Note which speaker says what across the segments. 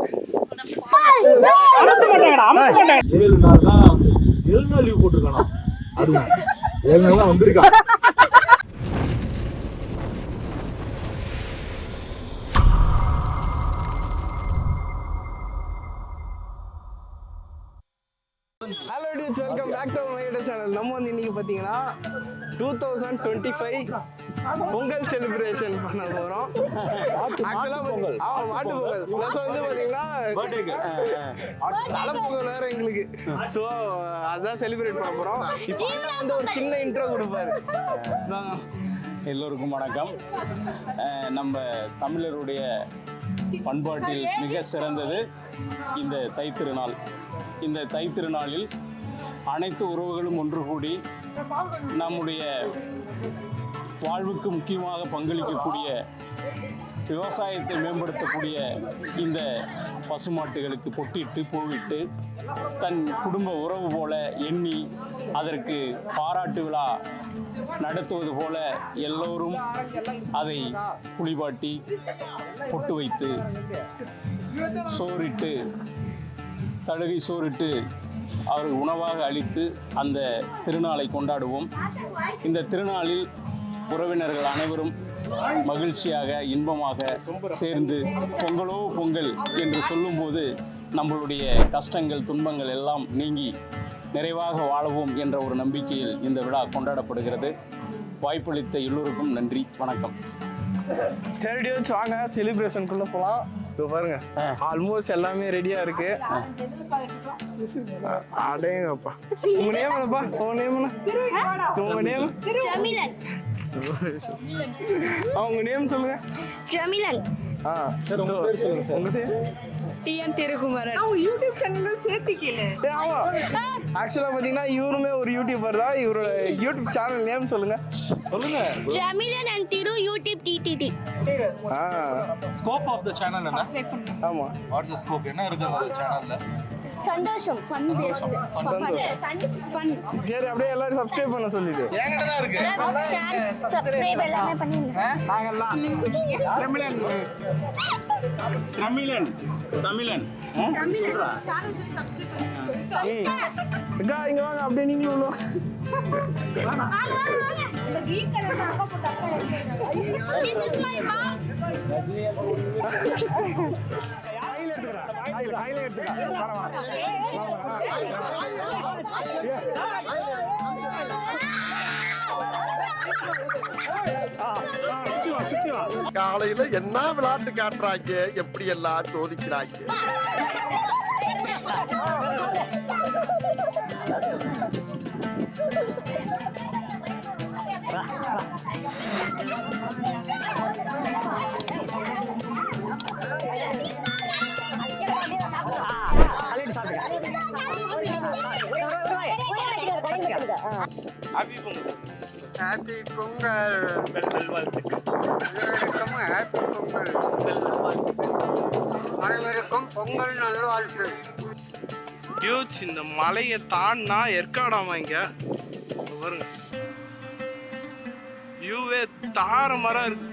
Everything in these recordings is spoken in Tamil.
Speaker 1: 7 நாள் தான் 7 நாள் லீவ் போட்டிருக்கானா? அது 7 நாள் தான் வந்திருக்கான்.
Speaker 2: Hello dudes, welcome back to my YouTube channel. நம்ம வந்து இன்னைக்கு பார்த்தீங்கன்னா 2025 பொங்கல் செலிப்ரேஷன் பண்ண போகிறோம். ஆக்சுவலாக பொங்கல், மாட்டு பொங்கல் ப்ளஸ் வந்து பார்த்தீங்கன்னா தலைப்பொங்கல் வேறு எங்களுக்கு. ஸோ அதுதான் செலிப்ரேட் பண்ண போகிறோம். இப்போ வந்து ஒரு சின்ன இன்ட்ரோ கொடுப்பாரு.
Speaker 3: எல்லோருக்கும் வணக்கம். நம்ம தமிழருடைய பண்பாட்டில் மிக சிறந்தது இந்த தைத்திருநாள். இந்த தைத்திருநாளில் அனைத்து உறவுகளும் ஒன்று கூடி நம்முடைய வாழ்வுக்கு முக்கியமாக பங்களிக்கக்கூடிய விவசாயத்தை மேம்படுத்தக்கூடிய இந்த பசுமாட்டுகளுக்கு பொட்டிட்டு பூவிட்டு தன் குடும்ப உறவு போல எண்ணி அதற்கு பாராட்டு விழா நடத்துவது போல எல்லோரும் அதை குளிப்பாட்டி பொட்டு வைத்து சோறிட்டு தழுகை சோறிட்டு அவருக்கு உணவாக அளித்து அந்த திருநாளை கொண்டாடுவோம். இந்த திருநாளில் உறவினர்கள் அனைவரும் மகிழ்ச்சியாக இன்பமாக சேர்ந்து பொங்கலோ பொங்கல் என்று சொல்லும்போது நம்மளுடைய கஷ்டங்கள் துன்பங்கள் எல்லாம் நீங்கி நிறைவாக வாழவோம் என்ற ஒரு நம்பிக்கையில் இந்த விழா கொண்டாடப்படுகிறது. வாய்ப்பளித்த எல்லோருக்கும் நன்றி, வணக்கம்.
Speaker 2: சரி டியூட்ஸ், வாங்க செலிப்ரேஷனுக்குள்ளே போகலாம். இப்போ பாருங்க, ஆல்மோஸ்ட் எல்லாமே ரெடியா இருக்கு. அடேங்கப்பா, உங்க நேம் என்னப்பா? உங்க நேம் என்ன? உங்க நேம்?
Speaker 4: ஜமீலன்.
Speaker 2: அவங்க நேம் சொல்லுங்க.
Speaker 4: ஜமீலன்.
Speaker 2: சரி, உங்க பேர் சொல்லுங்க சார். உங்க பேர்?
Speaker 4: டிஎன் திருக்குமரன்.
Speaker 5: அவங்க யூடியூப் சேனல்ல சேர்த்திக்கல.
Speaker 2: ஆமா, ஆக்சுவலா பாத்தீங்கன்னா இவருமே ஒரு யூடியூபர் தான். இவரோட யூடியூப் சேனல் நேம் சொல்லுங்க. சொல்லுங்க.
Speaker 4: Jameelan and Thiru YouTube TTT.
Speaker 1: Scope of the channel என்ன?
Speaker 2: ஆமா,
Speaker 1: வாட்ஸ் தி ஸ்கோப்? என்ன இருக்கு அந்த சேனல்ல?
Speaker 4: சந்தோஷம், ஃபன் பேஸ்ட். ஃபன்.
Speaker 2: சரி, அப்படியே எல்லாரும் சப்ஸ்கிரைப் பண்ண சொல்லிட்டு.
Speaker 1: என்கிட்ட தான் இருக்கு.
Speaker 4: ஷேர், சப்ஸ்கிரைப் எல்லாமே பண்ணிருங்க.
Speaker 2: நாங்கெல்லாம் தமிழன்.
Speaker 3: தமிழன் தமிழன்
Speaker 5: சேனல் சொல்லி சப்ஸ்கிரைப் பண்ணுங்க.
Speaker 2: அக்கா இங்க வாங்க, அப்படியே நீங்களும் உள்ள
Speaker 4: இந்த கிரீன் கலர் அக்கா போட்ட அக்கா இருக்கு. This is my mom.
Speaker 6: காலையில என்ன விளையாட்டு காட்டுறாங்க, எப்படி எல்லாம் சோதிக்கிறாங்க.
Speaker 2: ஹாப்பி பொங்கல்.
Speaker 6: ஹாப்பி பொங்கல். அனைவருக்கும் ஹாப்பி பொங்கல். அனைவருக்கும் பொங்கல் நல்வாழ்த்து.
Speaker 2: டியூட்ஸ், இந்த மலையை தாண்டினா ஏற்காடாமா. இங்க பாருங்க, வியூவே தாறுமாறா இருக்கு.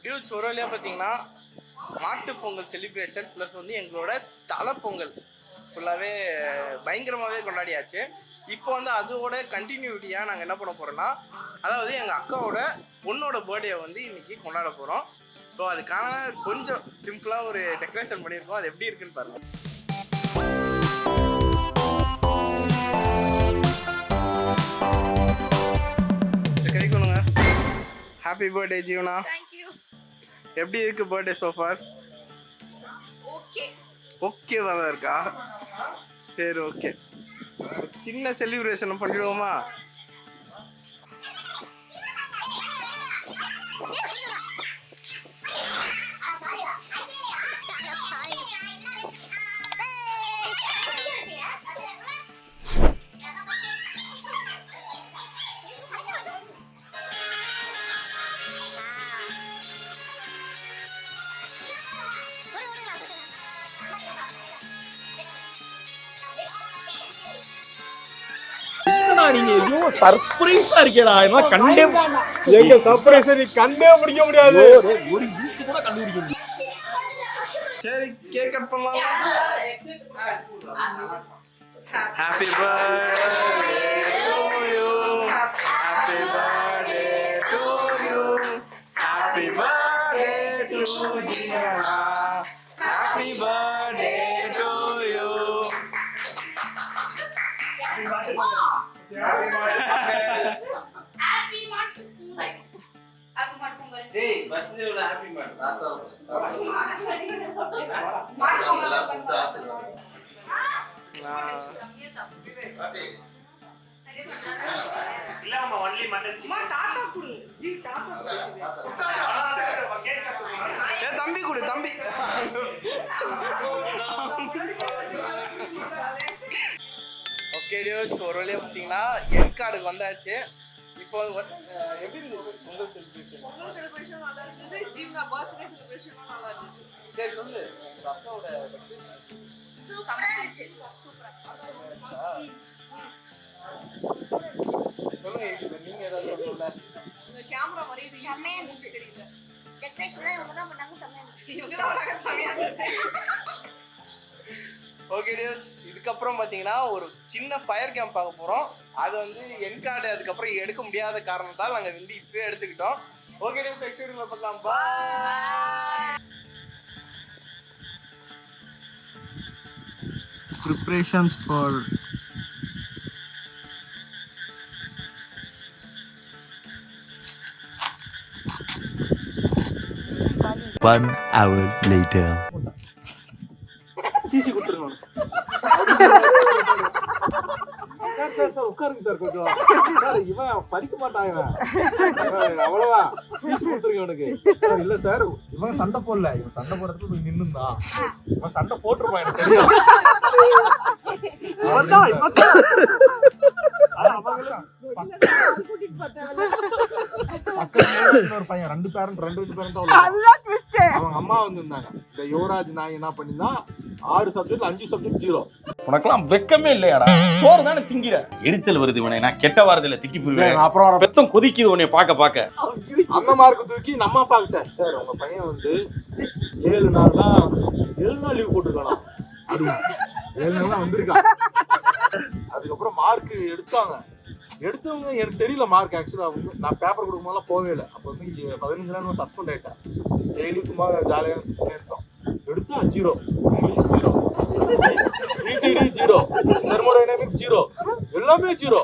Speaker 2: டியூட்ஸ், ஒரு வழியாக பார்த்தீங்கன்னா மாட்டு பொங்கல் செலிப்ரேஷன் ப்ளஸ் வந்து எங்களோட தலை பொங்கல் ஃபுல்லாகவே பயங்கரமாகவே கொண்டாடியாச்சு. இப்போ வந்து அதோட கண்டினியூட்டியாக நாங்கள் என்ன பண்ண போகிறோன்னா, அதாவது எங்கள் அக்காவோட பொண்ணோட பர்த்டே வந்து இன்றைக்கி கொண்டாட போகிறோம். ஸோ அதுக்கான கொஞ்சம் சிம்பிளாக ஒரு டெக்கரேஷன் பண்ணியிருக்கோம். அது எப்படி இருக்குன்னு பாருங்கள். கை கொள்ளுங்க. Happy birthday Jeevana.
Speaker 5: Thank you.
Speaker 2: எப்படி இருக்கு பர்த்டே சோஃபார்?
Speaker 5: ஓகே.
Speaker 2: ஓகேவா தான் இருக்கா? சரி, ஓகே. சின்ன செலிப்ரேஷன் பண்ணிடுவோமா?
Speaker 3: என்னடா நீங்க ஐயோ சர்ப்ரைஸா இருக்கேடா என்ன கண்டே
Speaker 1: எங்க சர்ப்ரைஸ் நீ கண்டே பிடிக்க முடியாது.
Speaker 3: ஒரு யூஸ் கூட கண்டுபிடிக்க முடியாது.
Speaker 2: சரி கேக் கட் பண்ணலாம். Happy birthday to you, happy birthday to you, happy birthday to Jia, happy birthday to you.
Speaker 7: டேய் பர்த்டேல ஹாப்பி
Speaker 2: தம்பி கொடு தம்பி. ஓகே டியோஸ், ஒரு வழியா பார்த்தீங்கன்னா என் கார்டுக்கு வந்தாச்சு. இப்போ எப்படி இருந்தது பொங்கல் செலிப்ரேஷன்?
Speaker 5: பொங்கல் செலிப்ரேஷன் நல்லா இருந்தது. ஜீவனா பர்த்டே செலிப்ரேஷனும் நல்லா இருந்தது.
Speaker 2: சரி சொல்லு, உங்க அக்காவோட
Speaker 4: சூப்பராச்சு. சூப்பரா.
Speaker 2: சொல்லுங்க, நீங்க ஏதாவது சொல்லல.
Speaker 5: உங்க கேமரா மாதிரி இது
Speaker 4: செம்மையா இருந்துச்சு.
Speaker 5: தெரியல.
Speaker 4: டெக்கரேஷன்லாம் இவங்க தான் பண்ணாங்க, செம்மையா இருந்துச்சு.
Speaker 5: இவங்க தான் வராங்க சாமியா.
Speaker 2: ஓகே டியோஸ், இதுக்கப்புறம் பார்த்தீங்கன்னா ஒரு சின்ன ஃபயர் கேம்ப் பார்க்க போகிறோம். அது வந்து என் கார்டு அதுக்கப்புறம் எடுக்க முடியாத காரணத்தால் நாங்கள் வந்து இப்போயே எடுத்துக்கிட்டோம். ஓகே டியோஸ், நெக்ஸ்ட் வீடியோவில் பார்க்கலாம். Bye. Preparations for
Speaker 8: 1 hour later.
Speaker 1: TC கொடுத்துருங்க. சார் சார் சார் உட்காருங்க சார் கொஞ்சம். சார் இவன் படிக்க மாட்டான், இவன் அவ்வளவா. டிசி கொடுத்துருங்க இவனுக்கு. சார் இல்ல சார், இவன் சண்டை போடல, இவன் சண்டை போடுறதுக்கு போய் நின்னுந்தான். இவன் சண்டை போட்டுருப்பான், எனக்கு தெரியும். ஒரு பையன் ரெண்டு பேரண்ட் அவங்க அம்மா வந்திருந்தாங்க. இந்த யுவராஜ் நாய் என்ன பண்ணிருந்தா 6 சப்ஜெக்ட் 5 சப்ஜெக்ட் 0.
Speaker 3: உனக்கெல்லாம் வெக்கமே இல்லையாடா? சோறு தானே திங்கிற. எரிச்சல் வருது இவனை. நான் கெட்ட வாரத்துல திட்டி போயிருவேன்.
Speaker 1: அப்புறம்
Speaker 3: பெத்தம் கொதிக்குது உன்னை பார்க்க.
Speaker 1: அந்த மார்க்கு தூக்கி நம்ம அப்பா கிட்ட, சார் உங்க பையன் வந்து 7 நாள் தான் 7 நாள் லீவ் போட்டுருக்கானா அப்படின்னா 7 நாள் தான் வந்திருக்கான். அதுக்கப்புறம் மார்க் எடுத்தவங்க எனக்கு தெரியல மார்க். ஆக்சுவலா வந்து நான் பேப்பர் கொடுக்கும் போதெல்லாம் போவே இல்லை. அப்போ வந்து 15 நாள் சஸ்பெண்ட் ஆயிட்டேன். டெய்லி சும்மா ஜாலியாக சுற்றினே இருந்தோம். எடுத்தா 0, இங்கிலீஷ் 0, பிடிடி 0, தெர்மோடைனமிக்ஸ் 0, எல்லாமே 0.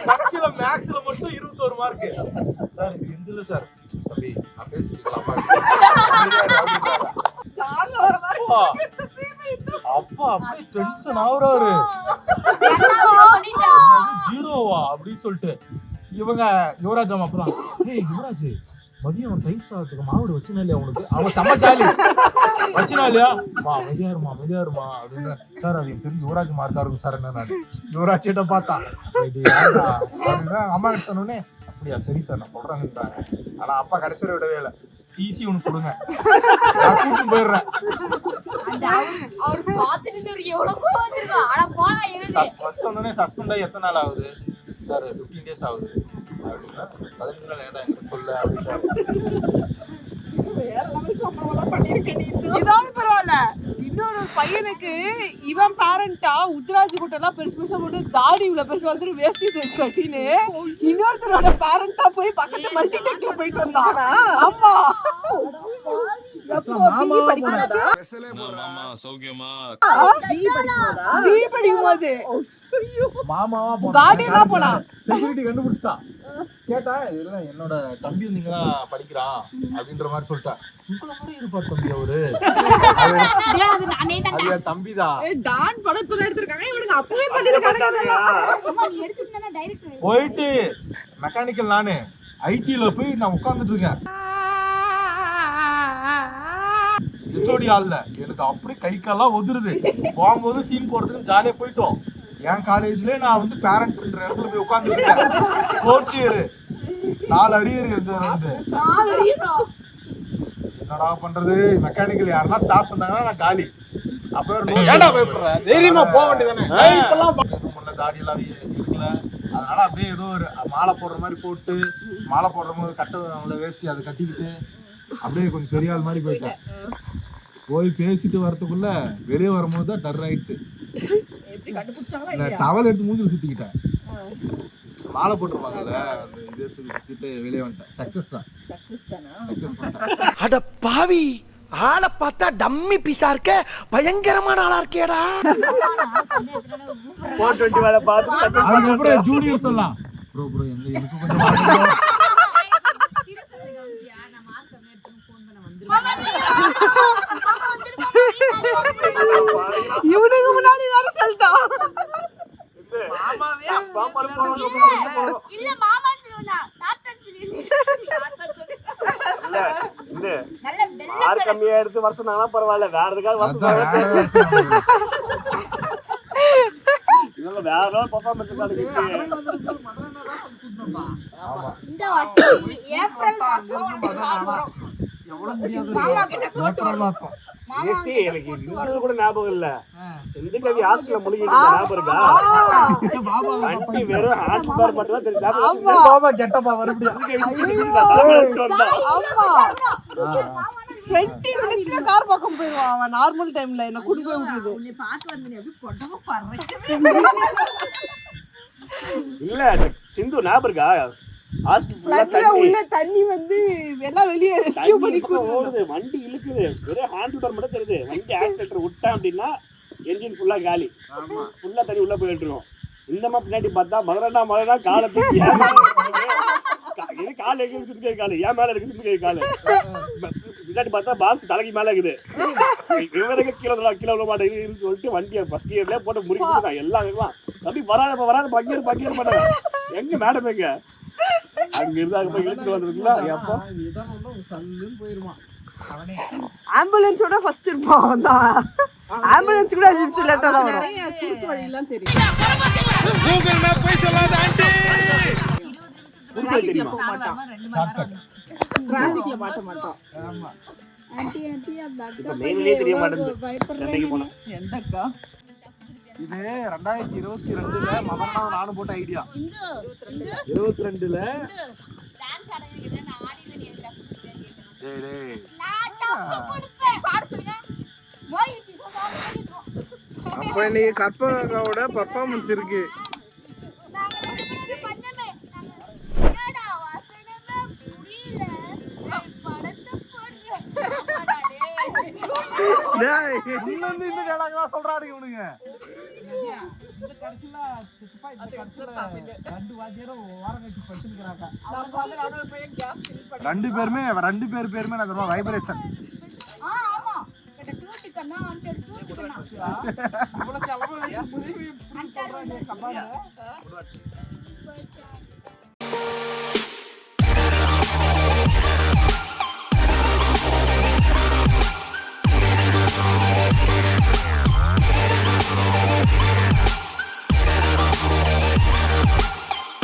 Speaker 1: கடைசியில மேக்ஸ்ல மட்டும் 21 மார்க். சார் இது எந்தில சார் தம்பி நான் பேசிக்கலாமா? அப்பா அப்படியே டென்ஷன் ஆகுறாரு. 0வா அப்படின்னு சொல்லிட்டு இவங்க யுவராஜ் அம்மா அப்புறம், ஏய் யுவராஜ் மதியம் ஒரு டைப் சாதத்துக்கு மாவுடு வச்சுனா இல்லையா உனக்கு? அவன் செம்ம ஜாலி. வச்சுனா இல்லையா? மெதியாருமா அப்படின்னு. சார் அது எனக்கு தெரிஞ்சு யுவராஜ் மார்க்கா இருக்கும் சார். என்ன நான் யுவராஜ் கிட்ட பார்த்தா அப்படின்னா அம்மா கிட்ட சொன்னோடனே, அப்படியா சரி சார் நான் சொல்றேன்னுட்டாங்க. ஆனா அப்பா கடைசியில் விடவே இல்லை. ஈஸி உனக்கு கொடுங்க, நான் கூட்டு போயிடுறேன். ஃபர்ஸ்ட் வந்தோடனே சஸ்பெண்ட் ஆகி எத்தனை நாள் ஆகுது சார்? 15 days ஆகுது அப்படின்னா 15 நாள் ஏன்டா எனக்கு சொல்ல அப்படின்னா
Speaker 5: இதாவது பரவாயில்ல. இன்னொரு பையனுக்கு இவன் பேரண்டா உத்ராஜ் கூட்டெல்லாம் பெருசு பெருசா போட்டு தாடி இவ்வளவு பெருசு வந்து வேஸ்ட் கட்டின்னு இன்னொருத்தரோட பேரண்டா போய் பக்கத்து மல்டிடெக்ல போயிட்டு வந்தானா? ஆமா,
Speaker 1: மாமாவா
Speaker 5: போனா
Speaker 1: செக்யூரிட்டி கண்டுபிடிச்சிட்டான். கேட்டா இல்ல என்னோட தம்பி வந்தீங்களா படிக்கிறான் அப்படின்ற மாதிரி சொல்லிட்டா. உங்களை மாதிரி இருப்பார் தம்பி அவரு. அது என் தம்பிதான்.
Speaker 5: டான் படம் இப்பதான் எடுத்திருக்காங்க. இவனுக்கு அப்பவே பண்ணிருக்காங்க.
Speaker 1: போயிட்டு மெக்கானிக்கல் நானு ஐடில போய் நான் உட்கார்ந்துட்டு இருக்கேன். ஹெச்ஓடி ஆள்ல எனக்கு அப்படி கை கால்லாம் ஒதுருது. போகும்போது சீன் போறதுக்கு ஜாலியா போயிட்டோம். என் காலேஜ்ல நான் வந்து பேரண்ட்ன்ற இடத்துல போய் உட்கார்ந்துருக்கேன். 4th year 4 அரியர் இருந்து என்னடா பண்றது? மெக்கானிக்கல் யாருன்னா ஸ்டாஃப் இருந்தாங்கன்னா நான் காலி. அப்ப தைரியமா போக வேண்டியதானே. இப்பெல்லாம் தாடி எல்லாம் எடுக்கல. அதனால அப்படியே ஏதோ ஒரு மாலை போடுற மாதிரி போட்டு, மாலை போடுற போது கட்ட வேஷ்டி அதை கட்டிக்கிட்டு அப்படியே கொஞ்சம் பெரிய ஆள் மாதிரி போயிட்டேன். போய் பேசிட்டு வரதுக்குள்ள வெளியே வரும்போது தான் டர் ஆயிடுச்சு. டவல் எடுத்து மூஞ்சில சுத்திக்கிட்டேன். மாலை போட்டுருப்பாங்கல்ல, அந்த இது எடுத்து சுத்திட்டு வெளியே வந்துட்டேன். சக்சஸ் தான்.
Speaker 6: அட பாவி, ஆளை பார்த்தா டம்மி பீஸா இருக்க, பயங்கரமான ஆளா இருக்கேடா.
Speaker 1: அதுக்கப்புறம் ஜூனியர் சொல்லலாம், ப்ரோ ப்ரோ எனக்கு கொஞ்சம்
Speaker 5: இவனுக்கு முன்னாடி வேற சொல்லிட்டான்.
Speaker 4: இல்ல மாமா சொல்லுடா தாத்தா
Speaker 9: ஆறு கம்மியா எடுத்து வருஷம் நானா பரவாயில்ல, வேற எதுக்காக வருஷம் வேற பெர்ஃபார்மன்ஸ்
Speaker 4: இந்த வாட்டி ஏப்ரல் மாசம் மாமா கிட்ட போட்டு
Speaker 1: மாசம்
Speaker 9: எனக்கு இன்னும் கூட ஞாபகம் இல்ல. செந்தில்கவி ஹாஸ்டல்ல முழுகிட்டு ஞாபகம் இருக்கா? வண்டி வெறும் ஹேண்ட் பார் மட்டும் தான் தெரியும்.
Speaker 1: பாபா கெட்டப்பா மறுபடியும்
Speaker 5: 20 மினிட்ஸ்ல கார் பக்கம் போயிடுவான் அவன். நார்மல் டைம்ல என்ன கூட்டி போய் விட்டுருது.
Speaker 9: இல்ல சிந்து ஞாபகம் இருக்கா? ஹாஸ்டல் ஃபுல்லா
Speaker 5: உள்ள தண்ணி வந்து எல்லாம் வெளியே ரெஸ்கியூ பண்ணி
Speaker 9: ஓடுது, வண்டி இழுக்குது, வெறும் ஹேண்ட் பார் மட்டும் தெரியுது. வண்டி ஆக்சிலேட்டர் விட்டான் அப்படின்னா என்ஜின் ஃபுல்லா காலி, ஃபுல்லா தண்ணி உள்ள போயிட்டு இருக்கோம். இந்த மாதிரி பின்னாடி பார்த்தா மதுரனா காலை தூக்கி கால் எங்க சிந்துக்கே காலு, என் மேல இருக்கு சிந்துக்கே காலு. பின்னாடி பார்த்தா பாக்ஸ் தலைக்கு மேல இருக்குது. இவருக்கு கீழே விட மாட்டேங்குதுன்னு சொல்லிட்டு வண்டியை ஃபர்ஸ்ட் கியர்ல போட்டு முறிக்கிட்டு எல்லாம் இருக்கலாம். தம்பி வராத பங்கேறு பண்ணாங்க. எங்க மேடம் எங்க அங்க இருந்தாங்க போய் இழுத்துட்டு வந்துருக்கீங்களா? எப்போ
Speaker 5: ஆம்புலன்ஸோட ஃபர்ஸ்ட் இருப்பான் அவன் தான். ஆம்புலன்ஸ் கூட அஜிப்ட் லேட்டா தான் வரும். குறுக்கு வழியெல்லாம் தெரியும்.
Speaker 6: கூகுள் மேப் போய் சொல்லாத ஆண்டி.
Speaker 5: டிராஃபிக்ல மாட்ட மாட்டோம்.
Speaker 1: ஆமா.
Speaker 4: ஆண்டி ஆண்டி அந்த அக்கா
Speaker 9: மெயின்லயே தெரிய மாட்டேங்குது. சென்னைக்கு போனோம்.
Speaker 5: எந்த அக்கா?
Speaker 1: இது 2022ல மகனா நானும் போட்ட ஐடியா. 22ல டேய்
Speaker 4: நான் டஃப் கொடுப்பேன் பாட சொல்லுங்க. போய்
Speaker 2: அப்ப இன்னைக்கு கற்பகாவோட பெர்ஃபார்மன்ஸ் இருக்கு.
Speaker 4: நாங்க பண்ணமே என்னடா வாசனமே புரியல படத்தை போடுற
Speaker 2: டேய்
Speaker 1: இன்னும் இந்த டயலாக் தான் சொல்றாங்க இவனுங்க. இந்த கடைசில சித்தப்பா இந்த கடைசில ரெண்டு வாத்தியாரும் ஓரம் கட்டி படுத்துக்கறாங்க. ரெண்டு பேருமே நான் சொல்றேன் வைப்ரேஷன்.
Speaker 4: ஆமா கிட்ட தூட்டி கண்ணா அந்த தூட்டி கண்ணா
Speaker 5: இவ்வளவு செலவு வச்சு முடிவு இப்படி சொல்றாங்க கம்பால.